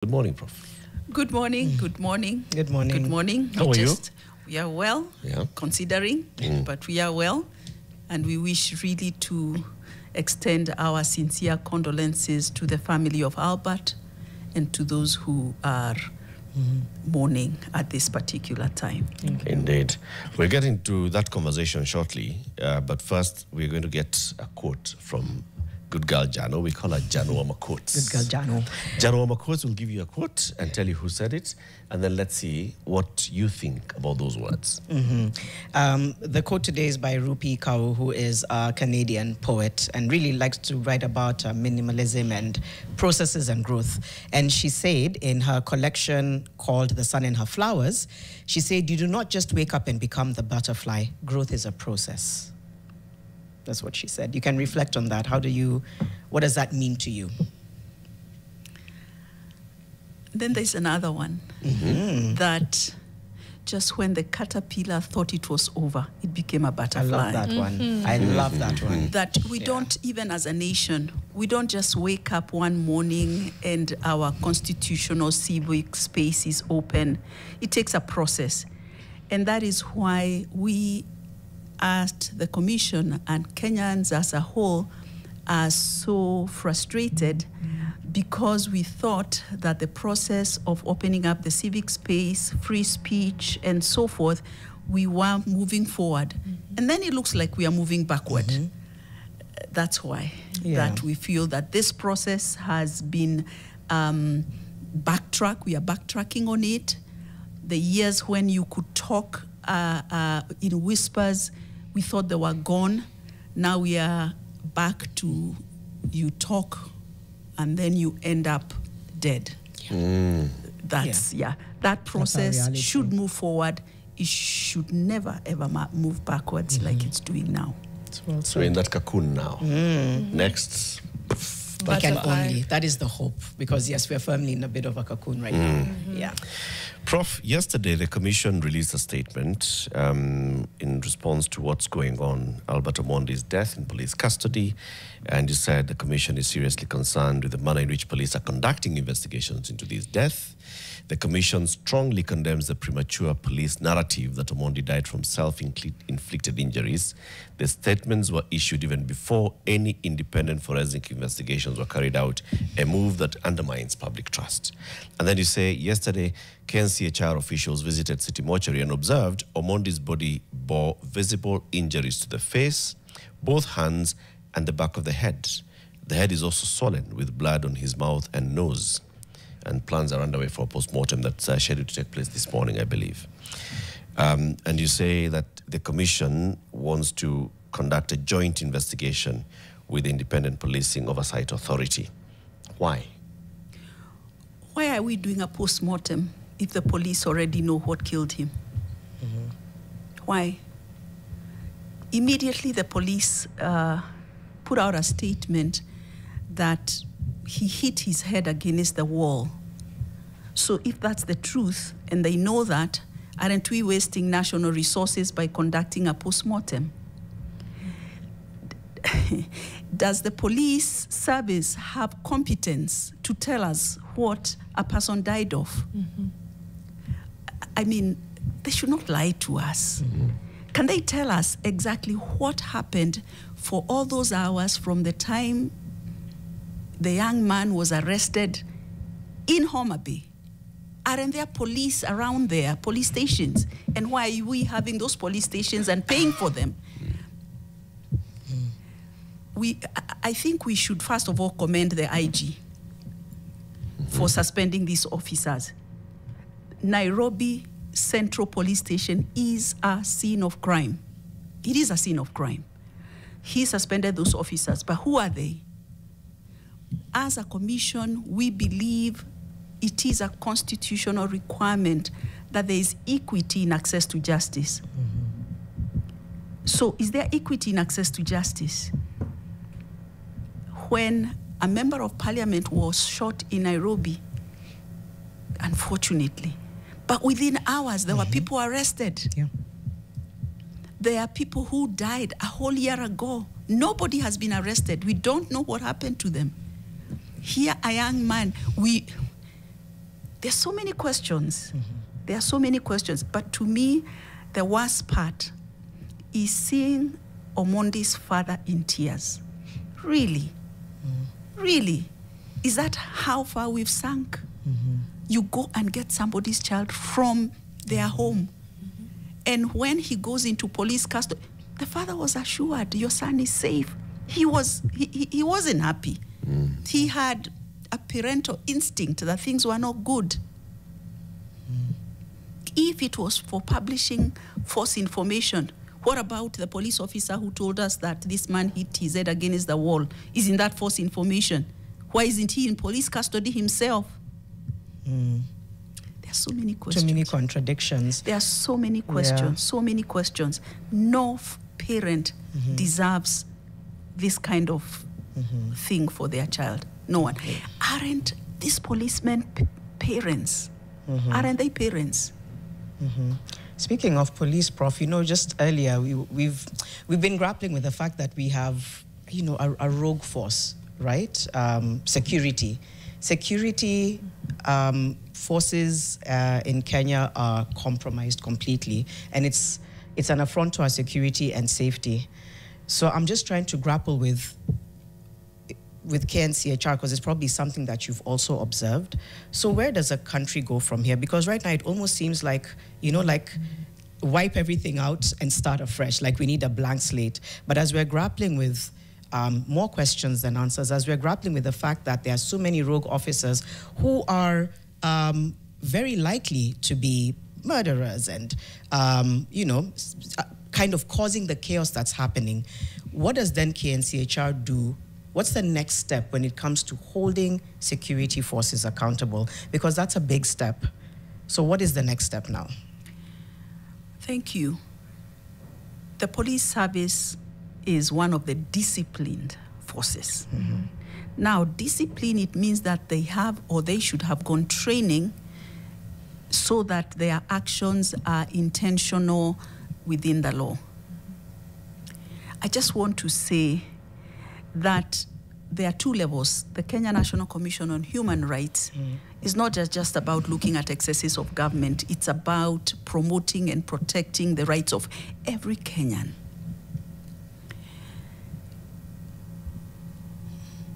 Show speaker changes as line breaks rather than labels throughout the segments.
Good morning, Prof.
Good morning, good morning.
Good morning.
Good morning.
How are you?
We are well, considering, but we are well. And we wish really to extend our sincere condolences to the family of Albert and to those who are mourning at this particular time.
Indeed. We'll get into that conversation shortly, but first we're going to get a quote from good girl Jano. We call her Jano Amakots.
Good girl Jano.
Jano Amakots will give you a quote and tell you who said it, and then let's see what you think about those words.
The quote today is by Rupi Kaur, who is a Canadian poet and really likes to write about minimalism and processes and growth. And she said in her collection called The Sun and Her Flowers, she said, "You do not just wake up and become the butterfly. Growth is a process." That's what she said. You can reflect on that. What does that mean to you?
Then there's another one, that just when the caterpillar thought it was over, it became a butterfly.
I love that one. I love that one.
That we don't, even as a nation, we don't just wake up one morning and our constitutional civic space is open. It takes a process. And that is why we at the Commission and Kenyans as a whole are so frustrated, because we thought that the process of opening up the civic space, free speech, and so forth, we were moving forward. And then it looks like we are moving backward. That's why that we feel that this process has been backtracked. We are backtracking on it. The years when you could talk in whispers, we thought they were gone. Now we are back to you talk and then you end up dead. That process should move forward. It should never ever move backwards like it's doing now.
So in that cocoon now. Next.
We can only. That is the hope, because yes, we're firmly in a bit of a cocoon right now. Yeah.
Prof, yesterday the Commission released a statement in response to what's going on, Albert Omondi's death in police custody, and you said the Commission is seriously concerned with the manner in which police are conducting investigations into this death. The Commission strongly condemns the premature police narrative that Omondi died from self-inflicted injuries. The statements were issued even before any independent forensic investigations were carried out, a move that undermines public trust. And then you say, yesterday, KNCHR officials visited City Mortuary and observed Omondi's body bore visible injuries to the face, both hands, and the back of the head. The head is also swollen with blood on his mouth and nose. And plans are underway for a post-mortem that's scheduled to take place this morning, I believe. And you say that the Commission wants to conduct a joint investigation with the Independent Policing Oversight Authority. Why?
Why are we doing a post-mortem if the police already know what killed him? Why? Immediately the police put out a statement that he hit his head against the wall. So if that's the truth, and they know that, aren't we wasting national resources by conducting a post-mortem? Does the police service have competence to tell us what a person died of? I mean, they should not lie to us. Can they tell us exactly what happened for all those hours from the time the young man was arrested in Homa Bay? Aren't there police around there, police stations? And why are we having those police stations and paying for them? I think we should first of all commend the IG for suspending these officers. Nairobi Central Police Station is a scene of crime. It is a scene of crime. He suspended those officers, but who are they? As a commission, we believe it is a constitutional requirement that there is equity in access to justice. So is there equity in access to justice? When a member of parliament was shot in Nairobi, unfortunately, but within hours there were people arrested. There are people who died a whole year ago. Nobody has been arrested. We don't know what happened to them. Here, a young man, There's so many questions. There are so many questions. But to me, the worst part is seeing Omondi's father in tears. Really? Really? Is that how far we've sunk? You go and get somebody's child from their home. And when he goes into police custody, the father was assured, your son is safe. He wasn't happy. He had a parental instinct that things were not good. If it was for publishing false information, what about the police officer who told us that this man hit his head against the wall? Isn't that false information? Why isn't he in police custody himself? There are so many questions.
Too many contradictions.
There are so many questions, so many questions. No parent deserves this kind of thing for their child. No one. Aren't these policemen parents? Aren't they parents?
Speaking of police, Prof, you know, just earlier we've been grappling with the fact that we have, you know, a rogue force, right? Security forces in Kenya are compromised completely, and it's an affront to our security and safety. So I'm just trying to grapple with KNCHR, because it's probably something that you've also observed. So where does a country go from here? Because right now it almost seems like, you know, like wipe everything out and start afresh, like we need a blank slate. But as we're grappling with more questions than answers, as we're grappling with the fact that there are so many rogue officers who are very likely to be murderers and, you know, kind of causing the chaos that's happening, what does then KNCHR do? What's the next step when it comes to holding security forces accountable? Because that's a big step. So what is the next step now?
Thank you. The police service is one of the disciplined forces. Now, discipline, it means that they have or they should have gone training so that their actions are intentional within the law. I just want to say that there are two levels. The Kenya National Commission on Human Rights is not just about looking at excesses of government. It's about promoting and protecting the rights of every Kenyan.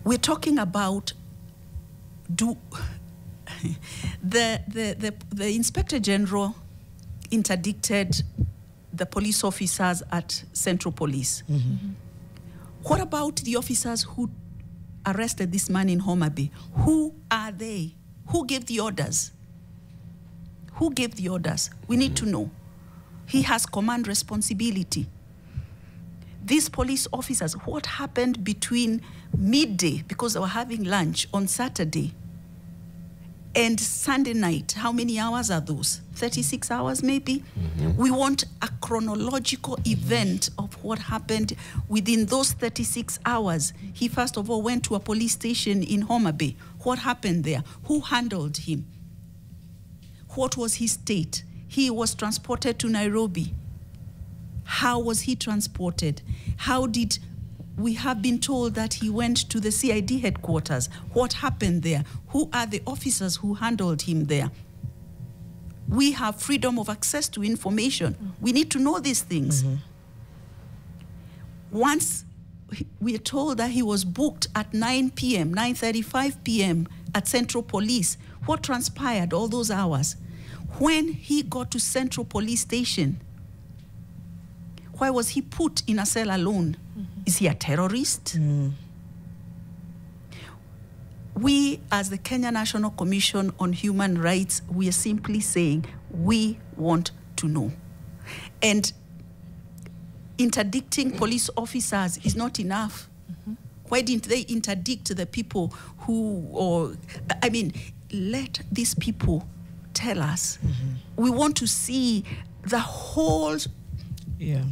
We're talking about the Inspector General interdicted the police officers at Central Police. What about the officers who arrested this man in Homa Bay? Who are they? Who gave the orders? Who gave the orders? We need to know. He has command responsibility. These police officers, what happened between midday, because they were having lunch on Saturday, and Sunday night? How many hours are those? 36 hours maybe? We want a chronological event of what happened within those 36 hours. He first of all went to a police station in Homa Bay. What happened there? Who handled him? What was his state? He was transported to Nairobi. How was he transported? How did... We have been told that he went to the CID headquarters. What happened there? Who are the officers who handled him there? We have freedom of access to information. We need to know these things. Once we are told that he was booked at 9 p.m., 9:35 p.m. at Central Police, what transpired all those hours? When he got to Central Police Station, why was he put in a cell alone? Is he a terrorist? We, as the Kenya National Commission on Human Rights, we are simply saying we want to know. And interdicting police officers is not enough. Why didn't they interdict the people who, or, I mean, let these people tell us. We want to see the whole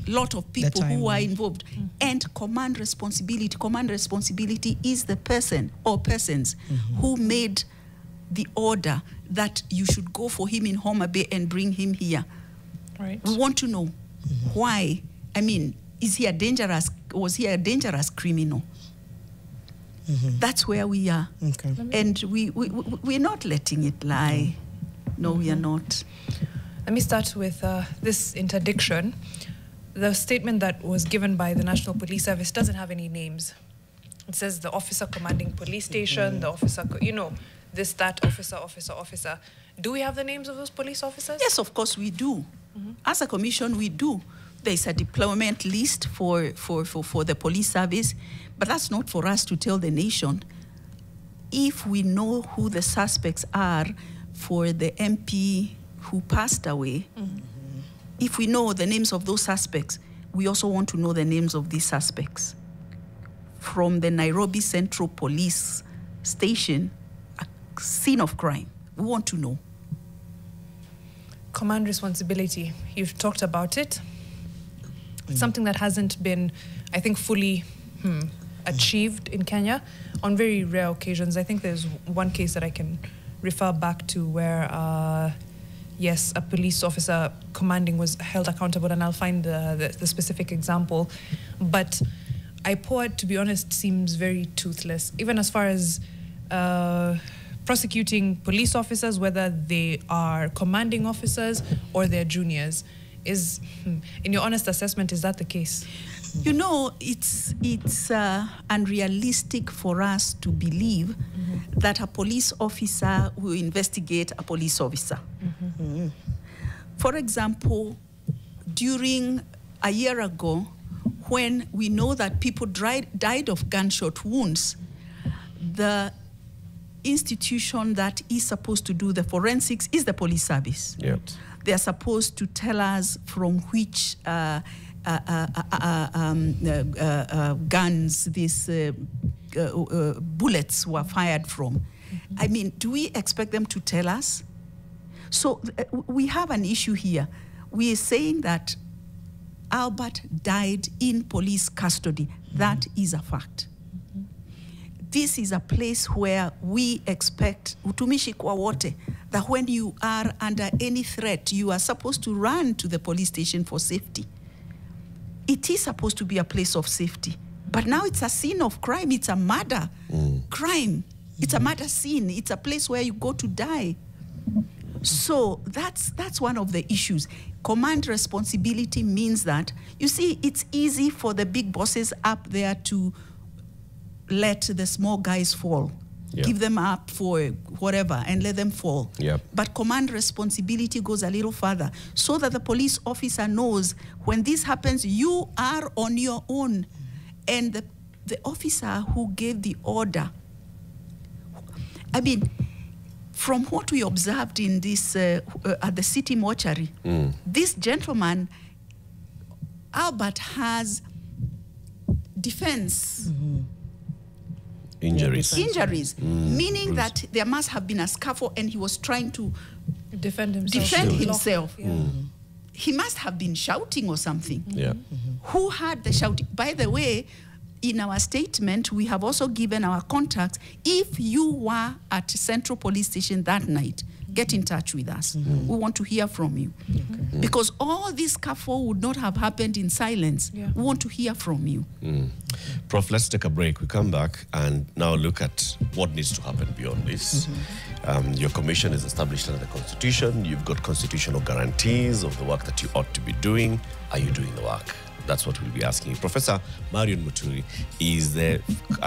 lot of people who are involved. And command responsibility. Command responsibility is the person or persons who made the order that you should go for him in Homa Bay and bring him here.
Right.
We want to know why. I mean, was he a dangerous criminal? That's where we are.
Okay.
And we're not letting it lie. No, we are not.
Let me start with this interdiction. The statement that was given by the National Police Service doesn't have any names. It says the officer commanding police station, the officer, this, that, officer. Do we have the names of those police officers?
Yes, of course we do. As a commission, we do. There's a deployment list for the police service, but that's not for us to tell the nation. If we know who the suspects are for the MP who passed away, if we know the names of those suspects, we also want to know the names of these suspects. From the Nairobi Central Police Station, a scene of crime, we want to know.
Command responsibility, you've talked about it. It's something that hasn't been, I think, fully achieved in Kenya on very rare occasions. I think there's one case that I can refer back to where, yes, a police officer commanding was held accountable, and I'll find the specific example. But IPO, to be honest, seems very toothless, even as far as prosecuting police officers, whether they are commanding officers or they're juniors. Is, in your honest assessment, is that the case?
You know, it's unrealistic for us to believe that a police officer will investigate a police officer. For example, during a year ago, when we know that people died of gunshot wounds, the institution that is supposed to do the forensics is the police service.
Yep.
They are supposed to tell us from which guns these bullets were fired from. I mean, do we expect them to tell us? So we have an issue here. We are saying that Albert died in police custody. That is a fact. This is a place where we expect utumishi kwa wote, that when you are under any threat, you are supposed to run to the police station for safety. It is supposed to be a place of safety. But now it's a scene of crime. It's a murder crime. It's a murder scene. It's a place where you go to die. So that's one of the issues. Command responsibility means that, you see, it's easy for the big bosses up there to let the small guys fall. Yep. Give them up for whatever and let them fall.
Yep.
But command responsibility goes a little further, so that the police officer knows when this happens, you are on your own. And the officer who gave the order, I mean, from what we observed in this at the city mortuary, this gentleman, Albert, has defense.
Injuries.
Meaning that there must have been a scuffle and he was trying to
defend himself.
Yeah. He must have been shouting or something.
Yeah.
Who had the shouting? By the way, in our statement, we have also given our contacts. If you were at Central Police Station that night, get in touch with us. We want to hear from you. Because all this scuffle would not have happened in silence. We want to hear from you.
Prof, let's take a break. We come back and now look at what needs to happen beyond this. Your commission is established under the Constitution. You've got constitutional guarantees of the work that you ought to be doing. Are you doing the work? That's what we'll be asking. Professor Marion Mutugi is a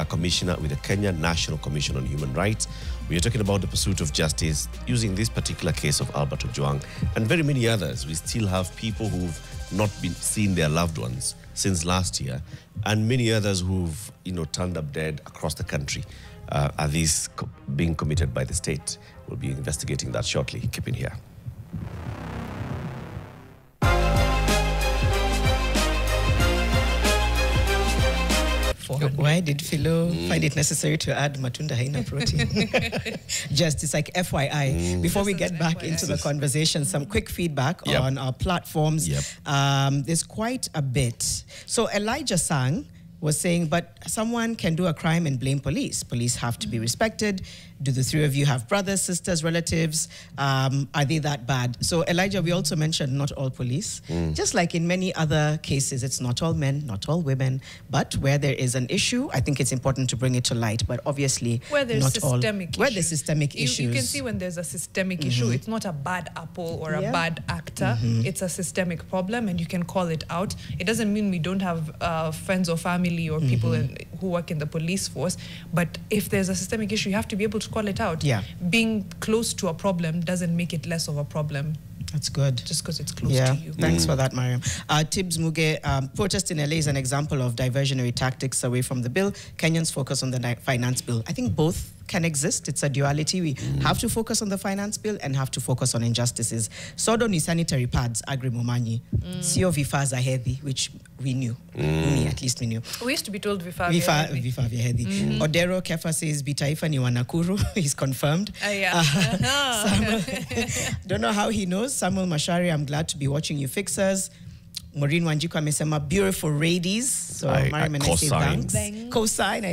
commissioner with the Kenya National Commission on Human Rights. We are talking about the pursuit of justice using this particular case of Albert Ojwang and very many others. We still have people who've not been seen their loved ones since last year, and many others who've turned up dead across the country. Are these being committed by the state? We'll be investigating that shortly. Keep in here.
Why did Philo find it necessary to add matunda haina protein? Just, it's like FYI. Before we get back into the conversation, some quick feedback on our platforms. There's quite a bit. So Elijah Sang was saying, but someone can do a crime and blame police. Police have to be respected. Do the three of you have brothers, sisters, relatives? Are they that bad? So Elijah, we also mentioned not all police. Just like in many other cases, it's not all men, not all women, but where there is an issue, I think it's important to bring it to light. But obviously,
where there's
not
systemic
all. Where there's systemic issues.
You can see when there's a systemic issue, it's not a bad apple or a bad actor. It's a systemic problem, and you can call it out. It doesn't mean we don't have friends or family or people who work in the police force, but if there's a systemic issue, you have to be able to call it out. Being close to a problem doesn't make it less of a problem.
That's good.
Just because it's close to you.
Thanks for that, Marion. Tibbs Muge, protest in LA is an example of diversionary tactics away from the bill. Kenyans focus on the finance bill. I think both can exist. It's a duality. We have to focus on the finance bill and have to focus on injustices. Sodo ni sanitary pads, agri mumanyi. Sio vifaa za hedhi, which we knew. Me, at least we knew.
We used to be told vifaa
vya hedhi. Odero Kefa says Bitaifa ni Wanakuru. He's confirmed. Samuel, don't know how he knows. Samuel Mashari, I'm glad to be watching you fixers. Maureen Wanjiku amesema beautiful ladies. So Mariam and I say thanks. Co-sign.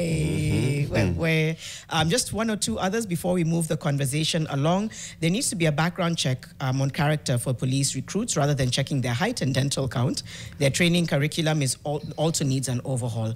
Just one or two others before we move the conversation along. There needs to be a background check on character for police recruits rather than checking their height and dental count. Their training curriculum also needs an overhaul.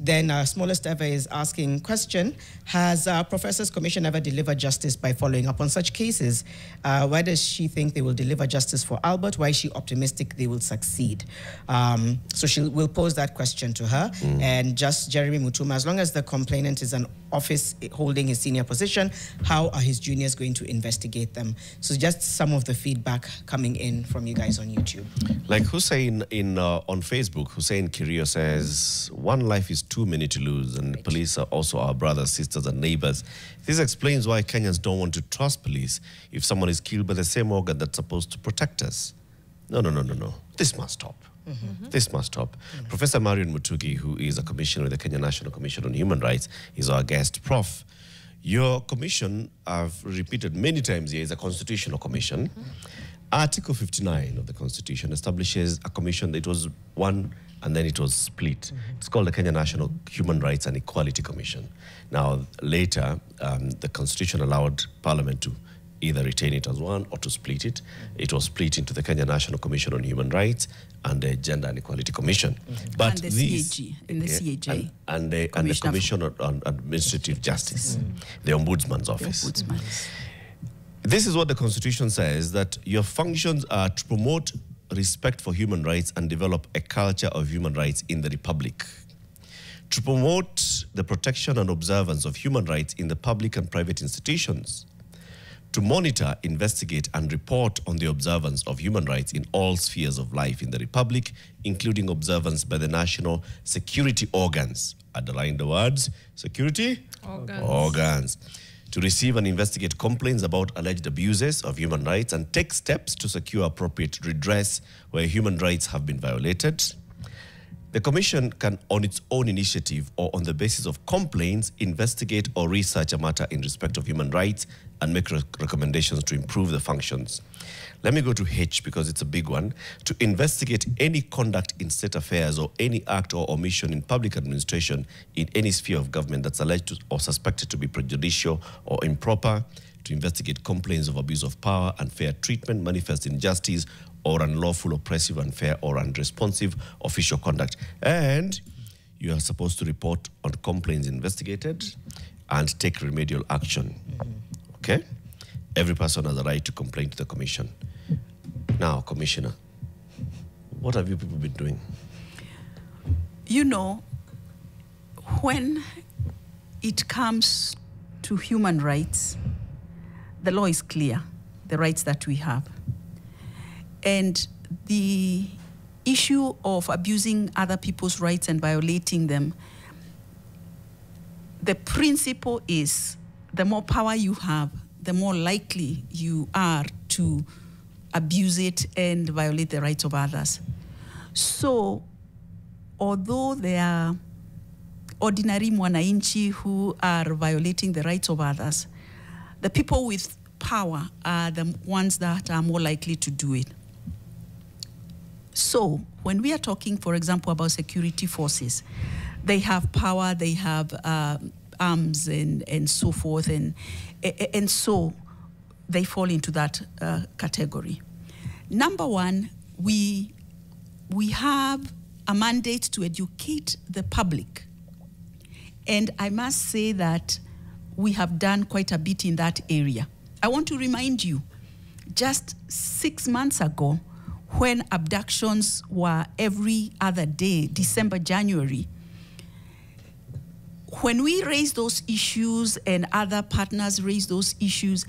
Then Smallest Ever is asking question, has Professor's Commission ever delivered justice by following up on such cases? Why does she think they will deliver justice for Albert? Why is she optimistic they will succeed? So we'll pose that question to her. And just Jeremy Mutuma, as long as the complainant is an office holding his senior position, how are his juniors going to investigate them? So just some of the feedback coming in from you guys on YouTube.
Like Hussein on Facebook, Hussein Kirio says, one life is too many to lose, and police are also our brothers, sisters, and neighbors. This explains why Kenyans don't want to trust police if someone is killed by the same organ that's supposed to protect us. No. This must stop. This must stop. Professor Marion Mutugi, who is a commissioner with the Kenya National Commission on Human Rights, is our guest. Prof, your commission, I've repeated many times here, is a constitutional commission. Article 59 of the Constitution establishes a commission that was one and then it was split. It's called the Kenya National Human Rights and Equality Commission. Now, later, the Constitution allowed Parliament to either retain it as one or to split it. It was split into the Kenya National Commission on Human Rights and the Gender and Equality Commission. But
and the CAG, and the CAJ.
And the Commission on Administrative Justice, the Ombudsman's Office. This is what the Constitution says, that your functions are to promote respect for human rights and develop a culture of human rights in the Republic. To promote the protection and observance of human rights in the public and private institutions. To monitor, investigate, and report on the observance of human rights in all spheres of life in the Republic, including observance by the national security organs. Underline the words, security organs. To receive and investigate complaints about alleged abuses of human rights and take steps to secure appropriate redress where human rights have been violated. The Commission can, on its own initiative or on the basis of complaints, investigate or research a matter in respect of human rights and make recommendations to improve the functions. Let me go to H because it's a big one. To investigate any conduct in state affairs or any act or omission in public administration in any sphere of government that's alleged to or suspected to be prejudicial or improper. To investigate complaints of abuse of power, unfair treatment, manifest injustice, or unlawful, oppressive, unfair, or unresponsive official conduct. And you are supposed to report on complaints investigated and take remedial action. Okay? Every person has a right to complain to the Commission. Now, Commissioner, what have you people been doing?
You know, when it comes to human rights, the law is clear, the rights that we have. And the issue of abusing other people's rights and violating them, the principle is the more power you have, the more likely you are to abuse it and violate the rights of others. So, although there are ordinary mwananchi who are violating the rights of others, the people with power are the ones that are more likely to do it. So when we are talking, for example, about security forces, they have power, they have arms and so forth, and so they fall into that category. Number one, we have a mandate to educate the public. And I must say that we have done quite a bit in that area. I want to remind you, just 6 months ago, when abductions were every other day, December, January, when we raised those issues and other partners raised those issues,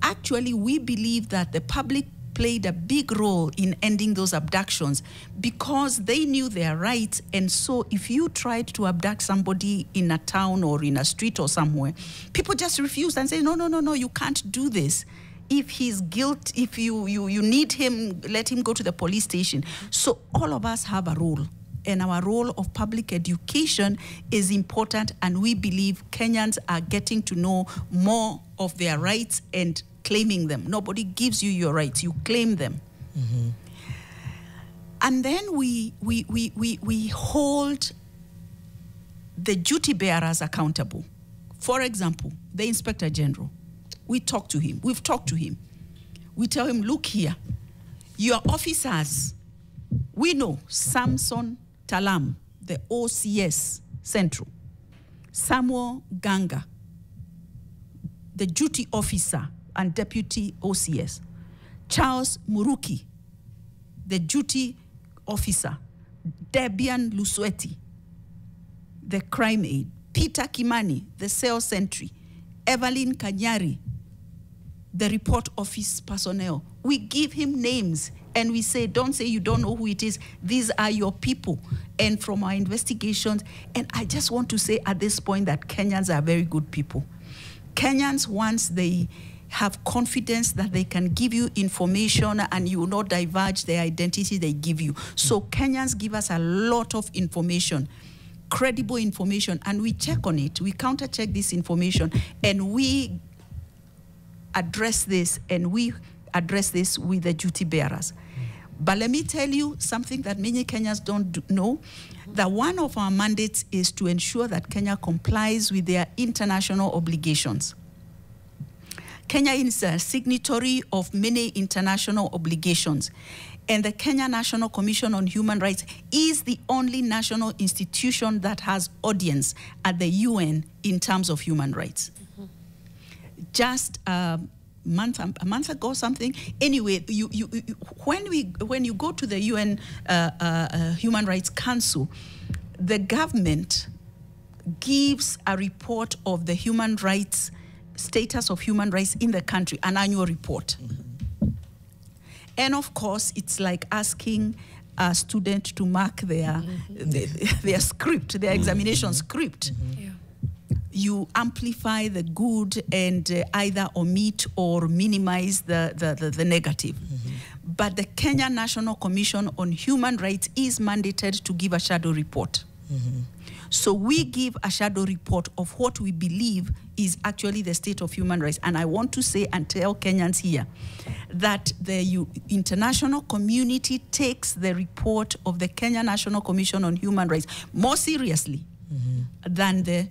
actually we believe that the public played a big role in ending those abductions because they knew their rights. And so if you tried to abduct somebody in a town or in a street or somewhere, people just refused and say, no, you can't do this. If he's guilty, if you need him, let him go to the police station. So all of us have a role. And our role of public education is important, and we believe Kenyans are getting to know more of their rights and claiming them. Nobody gives you your rights, you claim them. Mm-hmm. And then we hold the duty bearers accountable. For example, the Inspector General. We've talked to him. We tell him, look here, your officers, we know Samson Talam, the OCS Central, Samuel Ganga, the duty officer and deputy OCS, Charles Muruki, the duty officer, Debian Lusweti, the crime aide, Peter Kimani, the cell sentry, Evelyn Kanyari, the report office personnel. We give him names and we say, don't say you don't know who it is. These are your people. And from our investigations, and I just want to say at this point that Kenyans are very good people. Kenyans, once they have confidence that they can give you information and you will not diverge their identity, they give you. So Kenyans give us a lot of information, credible information, and we check on it. We counter-check this information, and we address this, and we address this with the duty bearers. But let me tell you something that many Kenyans don't know, that one of our mandates is to ensure that Kenya complies with their international obligations. Kenya is a signatory of many international obligations, and the Kenya National Commission on Human Rights is the only national institution that has audience at the UN in terms of human rights. Mm-hmm. Just a month ago, something. Anyway, when you go to the UN Human Rights Council, the government gives a report of the human rights status of human rights in the country, an annual report. Mm-hmm. And of course, it's like asking a student to mark their their script, their examination script. Mm-hmm. Yeah. You amplify the good and either omit or minimize the negative. Mm-hmm. But the Kenya National Commission on Human Rights is mandated to give a shadow report. Mm-hmm. So we give a shadow report of what we believe is actually the state of human rights. And I want to say and tell Kenyans here that the international community takes the report of the Kenya National Commission on Human Rights more seriously than the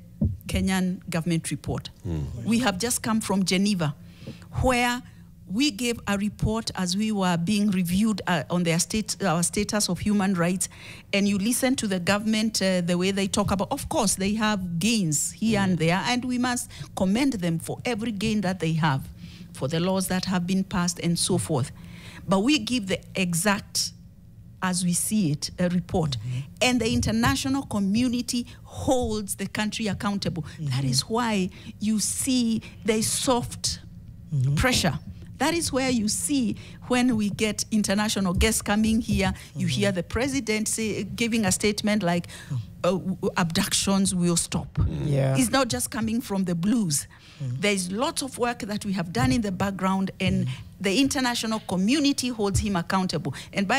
Kenyan government report. We have just come from Geneva, where we gave a report as we were being reviewed on our status of human rights, and you listen to the government, the way they talk about, of course, they have gains here and there, and we must commend them for every gain that they have, for the laws that have been passed and so forth. But we give the exact, as we see it, a report. And the international community holds the country accountable. That is why you see the soft pressure. That is where you see when we get international guests coming here, you hear the president giving a statement like, abductions will stop. It's not just coming from the blues. There's lots of work that we have done in the background, and the international community holds him accountable. And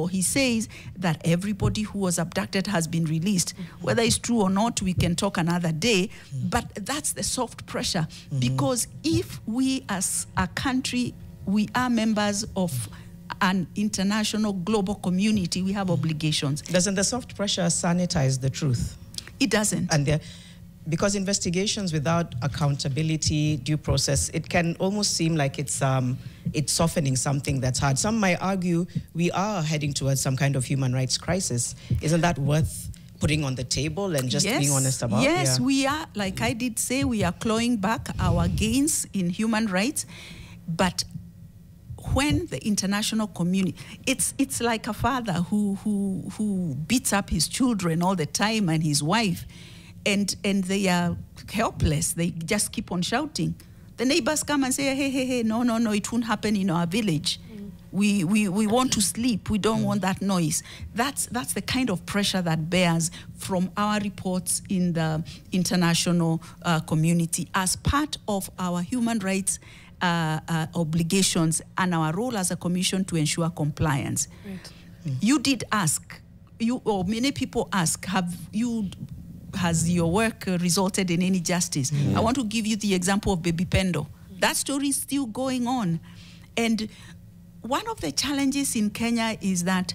he says that everybody who was abducted has been released. Whether it's true or not, we can talk another day, but that's the soft pressure. Because if we as a country, we are members of an international global community, we have obligations.
Doesn't the soft pressure sanitize the truth?
It doesn't.
And because investigations without accountability, due process, it can almost seem like it's softening something that's hard. Some might argue we are heading towards some kind of human rights crisis. Isn't that worth putting on the table and just being honest about?
Yes, we are, like I did say, we are clawing back our gains in human rights. But when the international community, it's like a father who beats up his children all the time and his wife, and they are helpless. They just keep on shouting. The neighbors come and say, hey, no, it won't happen in our village. We want to sleep. We don't want that noise. That's the kind of pressure that bears from our reports in the international community as part of our human rights obligations and our role as a commission to ensure compliance.
Right.
You did ask, or many people ask, has your work resulted in any justice? I want to give you the example of Baby Pendo. That story is still going on. And one of the challenges in Kenya is that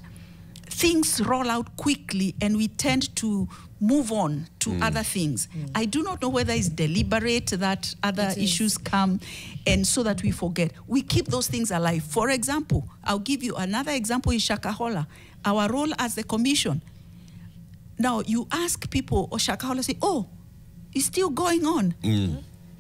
things roll out quickly and we tend to move on to other things. I do not know whether it's deliberate that other issues come and so that we forget. We keep those things alive. For example, I'll give you another example is Shakahola, our role as the commission. Now, you ask people, or Shakahola say, oh, it's still going on.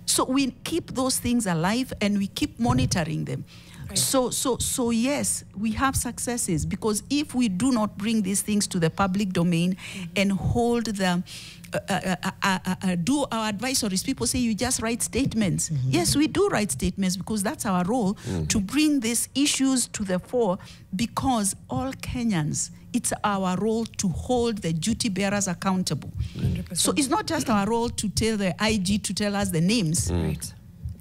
So we keep those things alive and we keep monitoring them. Right. So yes, we have successes, because if we do not bring these things to the public domain and hold them, do our advisories, people say you just write statements. Yes, we do write statements because that's our role, to bring these issues to the fore, because all Kenyans, it's our role to hold the duty bearers accountable.
100%.
So it's not just our role to tell the IG to tell us the names.
Right.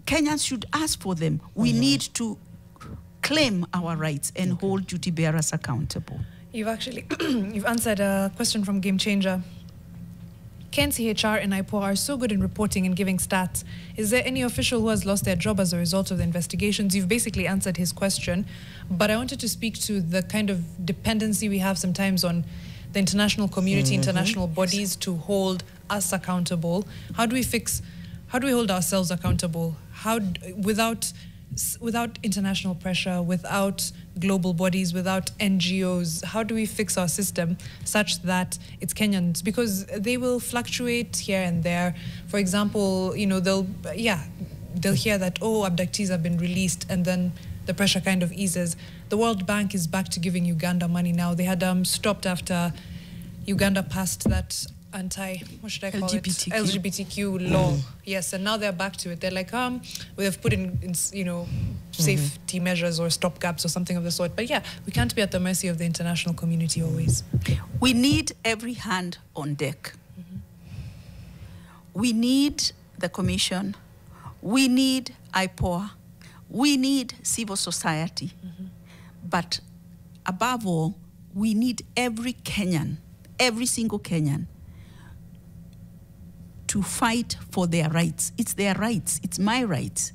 Kenyans should ask for them. We need to claim our rights and hold duty bearers accountable.
You've actually you've answered a question from Game Changer. KNCHR and IPO are so good in reporting and giving stats. Is there any official who has lost their job as a result of the investigations? You've basically answered his question, but I wanted to speak to the kind of dependency we have sometimes on the international community, international bodies to hold us accountable. How do we hold ourselves accountable? Without international pressure, without global bodies, without NGOs, how do we fix our system such that it's Kenyans? Because they will fluctuate here and there. For example, they'll hear that, oh, abductees have been released, and then the pressure kind of eases. The World Bank is back to giving Uganda money now. They had stopped after Uganda passed that LGBTQ law. Yes, and now they're back to it. They're like, we have put in safety measures or stopgaps or something of the sort. But yeah, we can't be at the mercy of the international community always.
We need every hand on deck. We need the Commission. We need IPO. We need civil society. But above all, we need every Kenyan, every single Kenyan, to fight for their rights. It's their rights. It's my rights.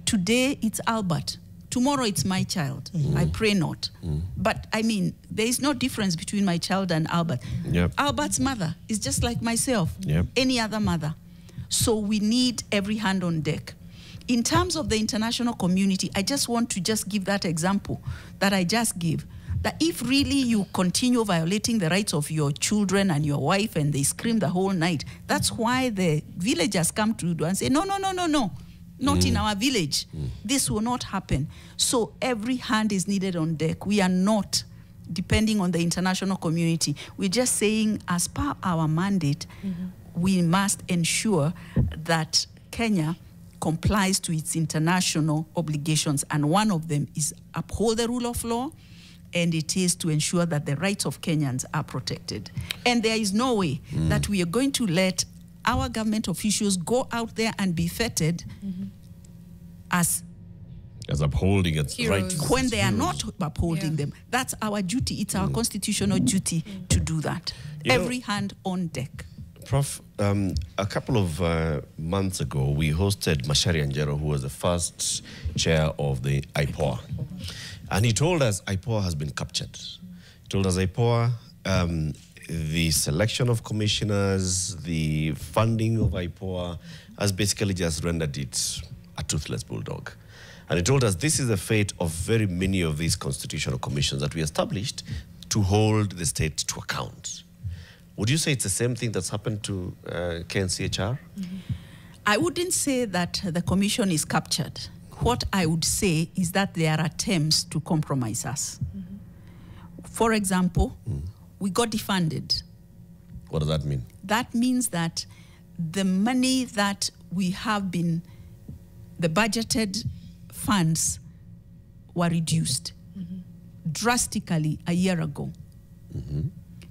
Today, it's Albert. Tomorrow, it's my child. I pray not. But, I mean, there is no difference between my child and Albert. Albert's mother is just like myself, any other mother. So we need every hand on deck. In terms of the international community, I just want to just give that example that I just gave. That if really you continue violating the rights of your children and your wife and they scream the whole night, that's why the villagers come to you and say, no, not in our village. This will not happen. So every hand is needed on deck. We are not depending on the international community. We're just saying, as per our mandate, we must ensure that Kenya complies to its international obligations. And one of them is uphold the rule of law, and it is to ensure that the rights of Kenyans are protected. And there is no way that we are going to let our government officials go out there and be feted as
upholding its rights
when they are not upholding them. That's our duty. It's our constitutional duty to do that. Every hand on deck.
Prof, a couple of months ago, we hosted Marion, who was the first chair of the IPO. And he told us IPO has been captured. He told us IPO, the selection of commissioners, the funding of IPO has basically just rendered it a toothless bulldog. And he told us this is the fate of very many of these constitutional commissions that we established to hold the state to account. Would you say it's the same thing that's happened to KNCHR?
I wouldn't say that the commission is captured. What I would say is that there are attempts to compromise us. For example, we got defunded.
What does that mean?
That means that the money that we have been, the budgeted funds were reduced drastically a year ago.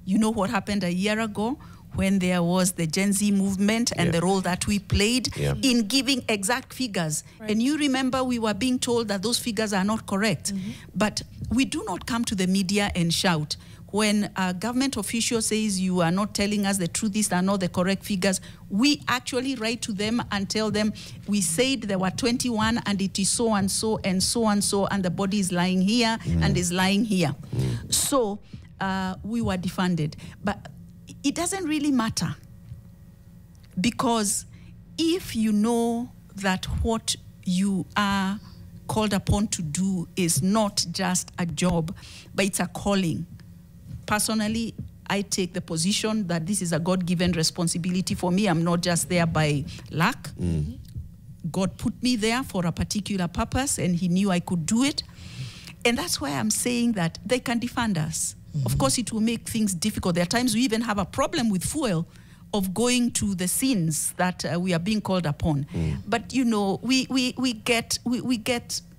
You know what happened a year ago when there was the Gen Z movement and the role that we played in giving exact figures. Right. And you remember we were being told that those figures are not correct. But we do not come to the media and shout. When a government official says you are not telling us the truth, these are not the correct figures, we actually write to them and tell them, we said there were 21 and it is so and so and so and so, and the body is lying here and is lying here. So we were defunded. But it doesn't really matter, because if you know that what you are called upon to do is not just a job, but it's a calling. Personally, I take the position that this is a God-given responsibility for me. I'm not just there by luck. God put me there for a particular purpose, and he knew I could do it. And that's why I'm saying that they can defund us. Of course, it will make things difficult. There are times we even have a problem with fuel of going to the scenes that we are being called upon. But, you know, we get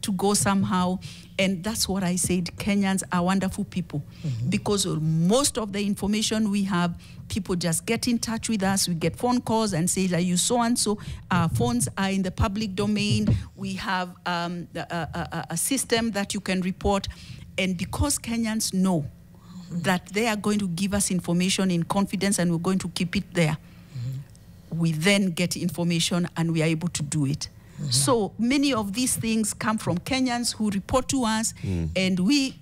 to go somehow. And that's what I said. Kenyans are wonderful people, because most of the information we have, people just get in touch with us. We get phone calls and say, are you so-and-so? Our phones are in the public domain. We have a system that you can report. And because Kenyans know that they are going to give us information in confidence and we're going to keep it there, we then get information and we are able to do it. So many of these things come from Kenyans who report to us, and we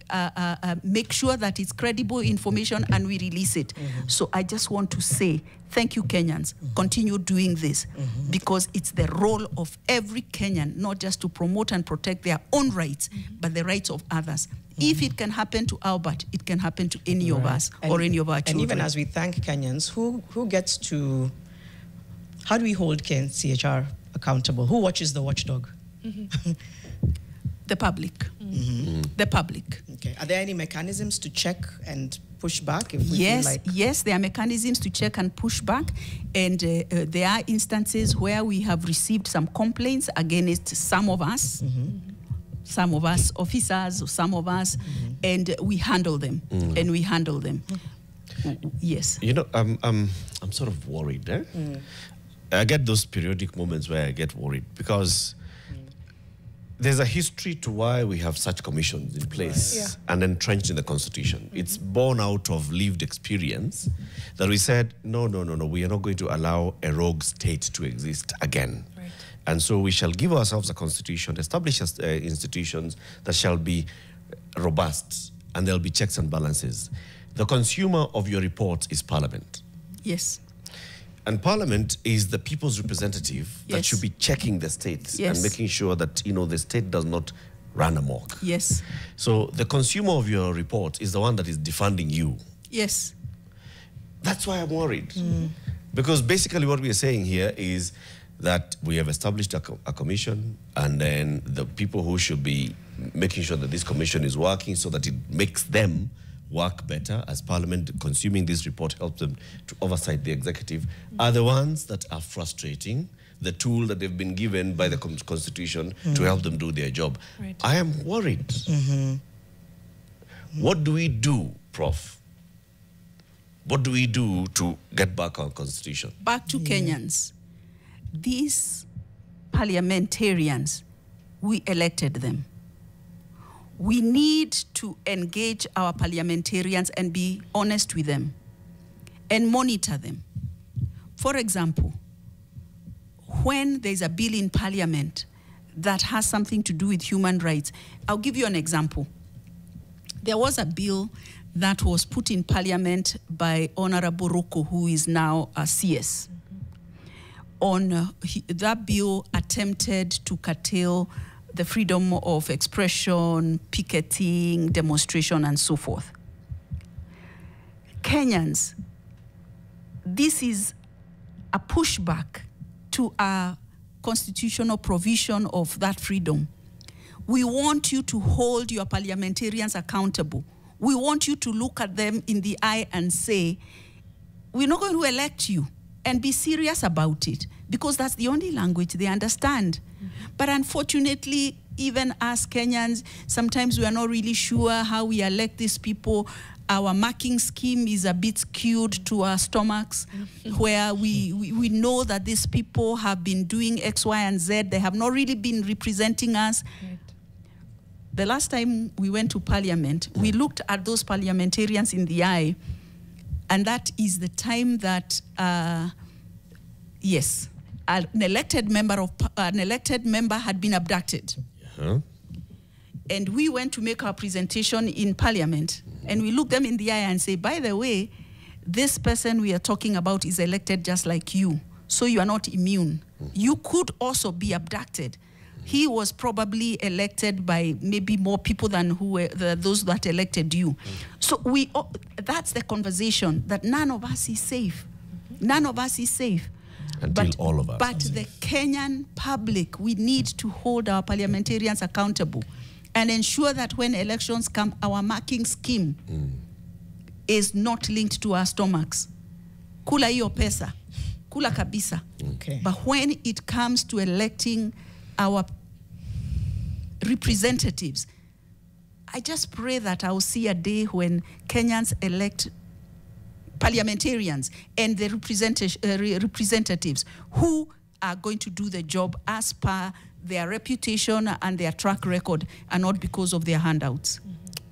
make sure that it's credible information and we release it. So I just want to say, thank you, Kenyans. Continue doing this, because it's the role of every Kenyan, not just to promote and protect their own rights, but the rights of others. If it can happen to Albert, it can happen to any of us or any of our children.
And even as we thank Kenyans, who gets to, how do we hold KNCHR accountable? Who watches the watchdog?
The public. The public.
Okay. Are there any mechanisms to check and push back? If we
yes,
feel like...
yes, there are mechanisms to check and push back. And there are instances where we have received some complaints against some of us. Some of us officers, or some of us, and we handle them. And we handle them. Yes.
You know, I'm sort of worried. I get those periodic moments where I get worried, because there's a history to why we have such commissions in place and entrenched in the Constitution. It's born out of lived experience that we said, no, we are not going to allow a rogue state to exist again. And so we shall give ourselves a constitution, establish institutions that shall be robust, and there'll be checks and balances. The consumer of your report is Parliament.
Yes.
And Parliament is the people's representative that should be checking the state and making sure that, you know, the state does not run amok.
Yes.
So the consumer of your report is the one that is defunding you.
Yes.
That's why I'm worried. Because basically what we are saying here is that we have established a commission, and then the people who should be making sure that this commission is working so that it makes them work better as Parliament, consuming this report helps them to oversight the executive, are the ones that are frustrating the tool that they've been given by the Constitution to help them do their job. I am worried. What do we do, Prof? What do we do to get back our Constitution?
Back to Kenyans. These parliamentarians, we elected them. We need to engage our parliamentarians and be honest with them and monitor them. For example, when there's a bill in Parliament that has something to do with human rights, I'll give you an example. There was a bill that was put in Parliament by Honorable Roko, who is now a CS. That bill attempted to curtail the freedom of expression, picketing, demonstration, and so forth. Kenyans, this is a pushback to a constitutional provision of that freedom. We want you to hold your parliamentarians accountable. We want you to look at them in the eye and say, we're not going to elect you, and be serious about it, because that's the only language they understand. But unfortunately, even as Kenyans, sometimes we are not really sure how we elect these people. Our marking scheme is a bit skewed to our stomachs, where we know that these people have been doing X, Y, and Z. They have not really been representing us. Right. The last time we went to Parliament, we looked at those parliamentarians in the eye, and that is the time that, yes, an elected member had been abducted. And we went to make our presentation in Parliament, and we looked them in the eye and say, by the way, this person we are talking about is elected just like you, so you are not immune. You could also be abducted. He was probably elected by maybe more people than those that elected you. So that's the conversation, that none of us is safe. None of us is safe.
Until all of us.
But the Kenyan public, we need to hold our parliamentarians accountable and ensure that when elections come, our marking scheme is not linked to our stomachs. Kula hiyo pesa, kula kabisa.
Okay.
But when it comes to electing our representatives, I just pray that I will see a day when Kenyans elect parliamentarians and the representatives who are going to do the job as per their reputation and their track record, and not because of their handouts.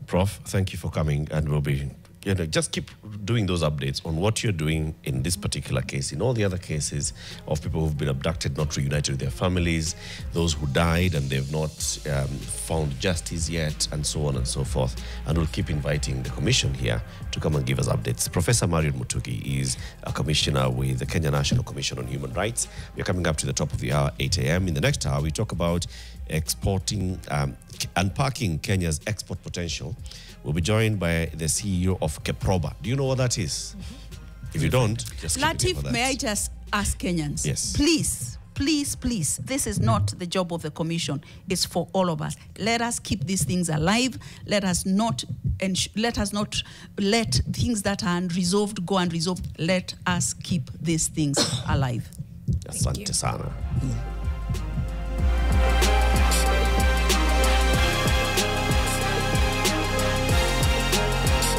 Prof, thank you for coming, and we'll be, just keep doing those updates on what you're doing in this particular case, in all the other cases of people who've been abducted, not reunited with their families, those who died and they've not found justice yet, and so on and so forth. And we'll keep inviting the commission here to come and give us updates. Professor Marion Mutugi is a commissioner with the Kenya National Commission on Human Rights. We're coming up to the top of the hour, 8 a.m. In the next hour, we talk about exporting, unpacking Kenya's export potential. We'll be joined by the CEO of KNCHR. Do you know what that is? If you don't, just
Latif, may I just ask Kenyans?
Yes.
Please, please, please. This is not the job of the commission. It's for all of us. Let us keep these things alive. Let us not let things that are unresolved go unresolved. Let us keep these things alive.
Asante sana.